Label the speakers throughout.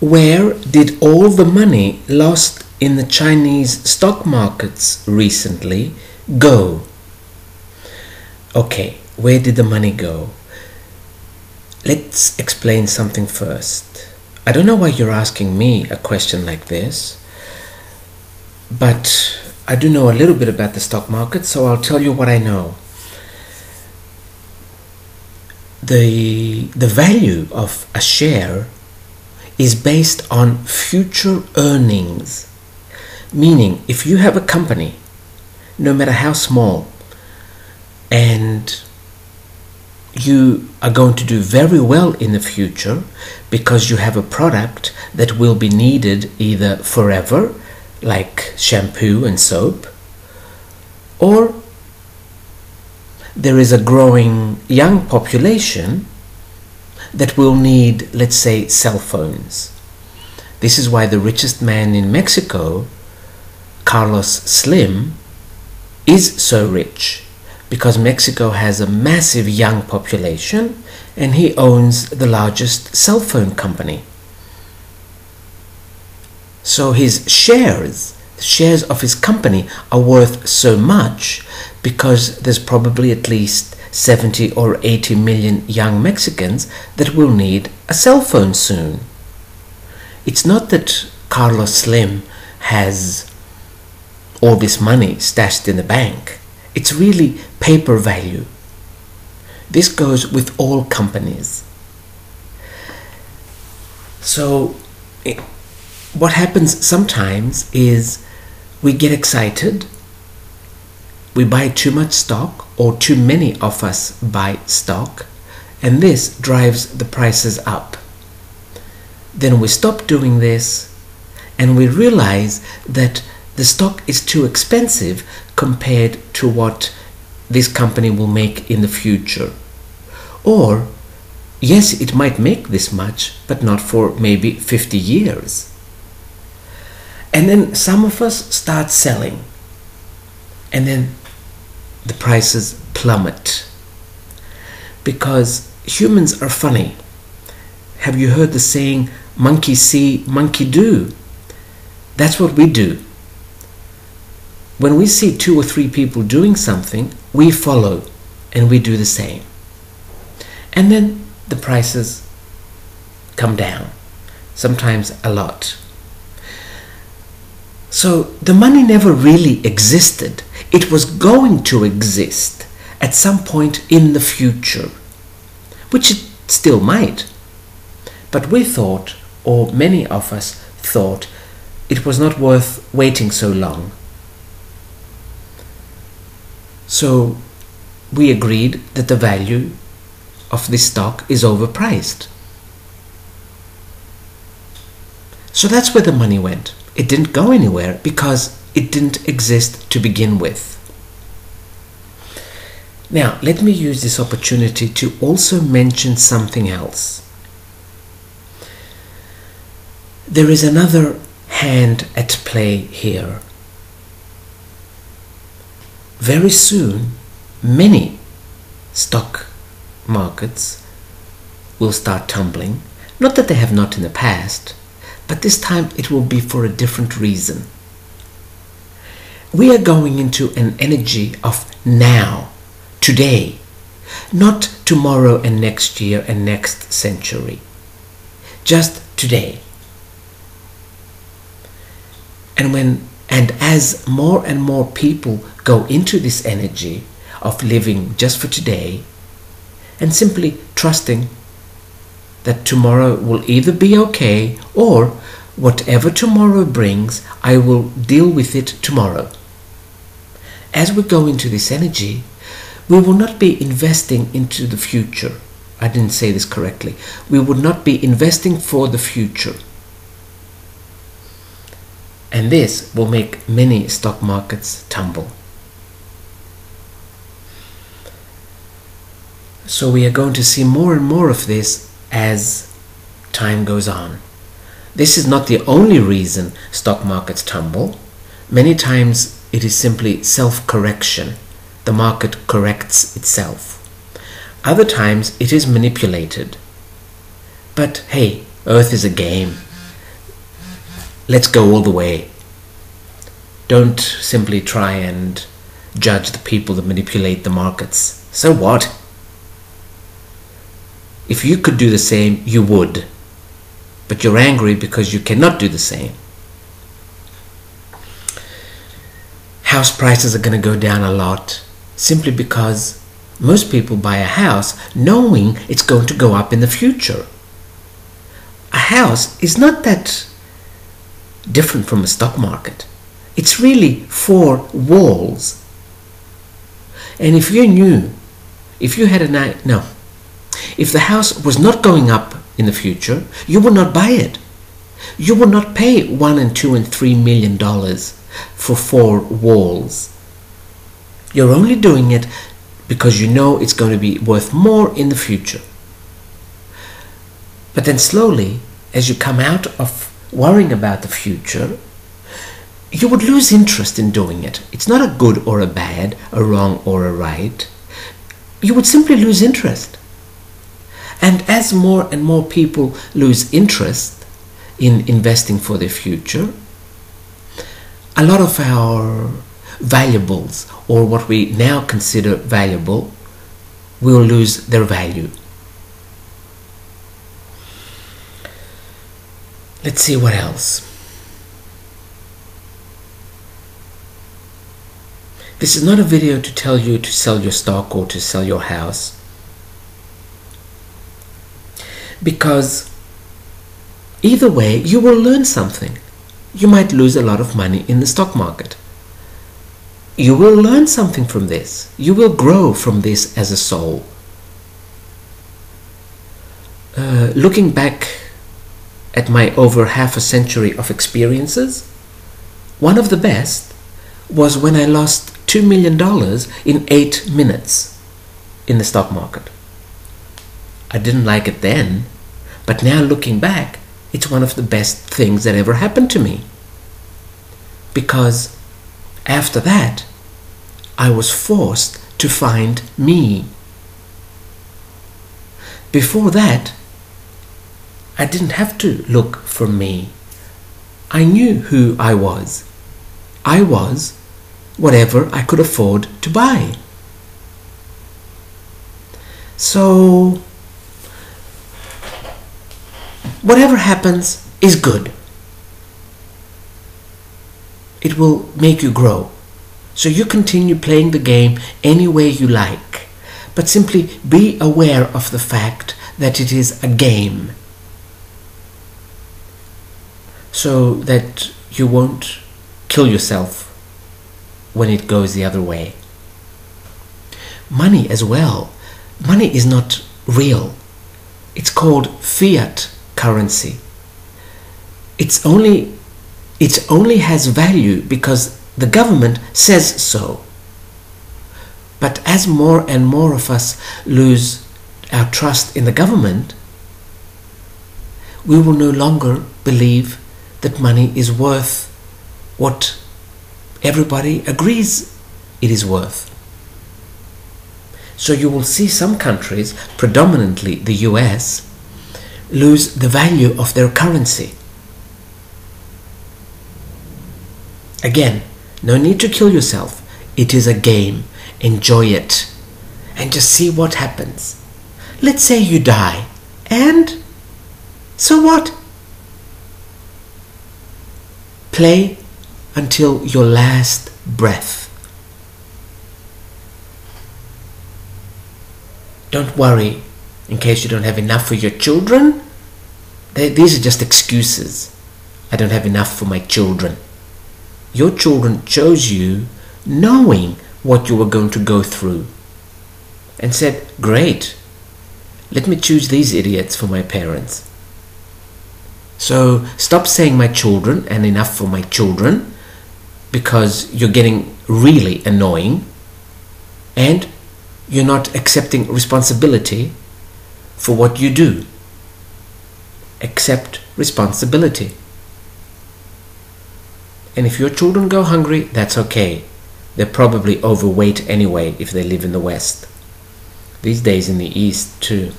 Speaker 1: Where did all the money lost in the Chinese stock markets recently go? Okay, where did the money go? Let's explain something first. I don't know why you're asking me a question like this, but I do know a little bit about the stock market, so I'll tell you what I know. The value of a share is based on future earnings. Meaning, if you have a company, no matter how small, and you are going to do very well in the future because you have a product that will be needed either forever, like shampoo and soap, or there is a growing young population that will need, let's say, cell phones. This is why the richest man in Mexico, Carlos Slim, is so rich, because Mexico has a massive young population and he owns the largest cell phone company. So his shares of his company are worth so much because there's probably at least 70 or 80 million young Mexicans that will need a cell phone soon. It's not that Carlos Slim has all this money stashed in the bank. It's really paper value. This goes with all companies. So what happens sometimes is we get excited, we buy too much stock, or too many of us buy stock, and this drives the prices up. Then we stop doing this and we realize that the stock is too expensive compared to what this company will make in the future. Or, yes, it might make this much, but not for maybe 50 years. And then some of us start selling, and then the prices plummet. Because humans are funny. Have you heard the saying, monkey see, monkey do? That's what we do. When we see 2 or 3 people doing something, we follow and we do the same. And then the prices come down, sometimes a lot. So the money never really existed. It was going to exist at some point in the future, which it still might. But we thought, or many of us thought, it was not worth waiting so long. So we agreed that the value of this stock is overpriced. So that's where the money went. It didn't go anywhere because it didn't exist to begin with. Now, let me use this opportunity to also mention something else. There is another hand at play here. Very soon, many stock markets will start tumbling. Not that they have not in the past, but this time it will be for a different reason. We are going into an energy of now, today, not tomorrow and next year and next century. Just today. And as more and more people go into this energy of living just for today and simply trusting that tomorrow will either be okay, or whatever tomorrow brings, I will deal with it tomorrow. As we go into this energy, we will not be investing into the future. I didn't say this correctly. We would not be investing for the future. And this will make many stock markets tumble. So we are going to see more and more of this as time goes on. This is not the only reason stock markets tumble. Many times it is simply self-correction. The market corrects itself. Other times it is manipulated. But hey, Earth is a game. let's go all the way. Don't simply try and judge the people that manipulate the markets. So what? If you could do the same, you would. But you're angry because you cannot do the same. House prices are going to go down a lot simply because most people buy a house knowing it's going to go up in the future. A house is not that different from a stock market. It's really 4 walls. And if you knew, if you had if the house was not going up in the future, you would not buy it. You would not pay $1 and $2 and $3 million for 4 walls. You're only doing it because you know it's going to be worth more in the future. But then slowly, as you come out of worrying about the future, you would lose interest in doing it. It's not a good or a bad, a wrong or a right. You would simply lose interest. And as more and more people lose interest in investing for their future, a lot of our valuables, or what we now consider valuable, will lose their value. Let's see what else. This is not a video to tell you to sell your stock or to sell your house, because either way you will learn something. You might lose a lot of money in the stock market. You will learn something from this. You will grow from this as a soul. Looking back at my over half a century of experiences, one of the best was when I lost $2 million in 8 minutes in the stock market. I didn't like it then, but now looking back, it's one of the best things that ever happened to me. Because after that, I was forced to find me. Before that, I didn't have to look for me. I knew who I was. I was whatever I could afford to buy. So, whatever happens is good. It will make you grow. So you continue playing the game any way you like, but simply be aware of the fact that it is a game, so that you won't kill yourself when it goes the other way. Money as well. Money is not real. It's called fiat currency. It only has value because the government says so. But as more and more of us lose our trust in the government, we will no longer believe that money is worth what everybody agrees it is worth. So you will see some countries, predominantly the US, lose the value of their currency. Again, no need to kill yourself. It is a game. Enjoy it. And just see what happens. Let's say you die. And so what? Play until your last breath. Don't worry in case you don't have enough for your children. These are just excuses. I don't have enough for my children. Your children chose you knowing what you were going to go through and said, great, let me choose these idiots for my parents. So stop saying my children and enough for my children, because you're getting really annoying and you're not accepting responsibility for what you do. Accept responsibility. And if your children go hungry, that's okay. They're probably overweight anyway if they live in the West. These days in the East too.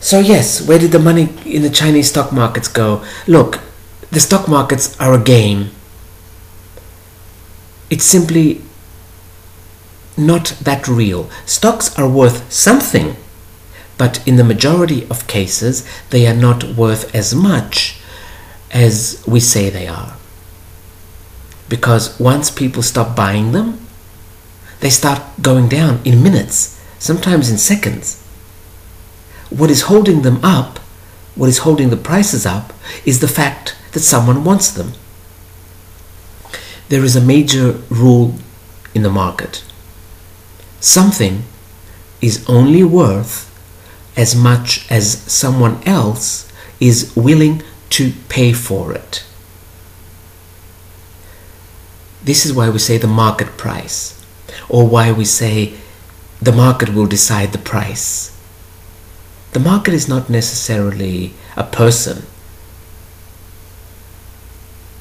Speaker 1: So yes, where did the money in the Chinese stock markets go? Look, The stock markets are a game. It's simply not that real. Stocks are worth something, but in the majority of cases, they are not worth as much as we say they are. Because once people stop buying them, they start going down in minutes, sometimes in seconds. What is holding them up, what is holding the prices up, is the fact that someone wants them. There is a major rule in the market. Something is only worth as much as someone else is willing to pay for it. This is why we say the market price, or why we say the market will decide the price. The market is not necessarily a person.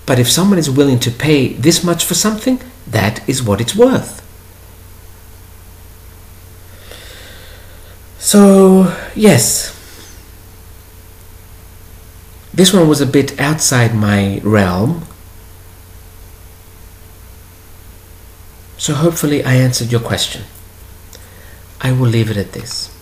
Speaker 1: But if someone is willing to pay this much for something, that is what it's worth. So, yes, this one was a bit outside my realm. So hopefully I answered your question. I will leave it at this.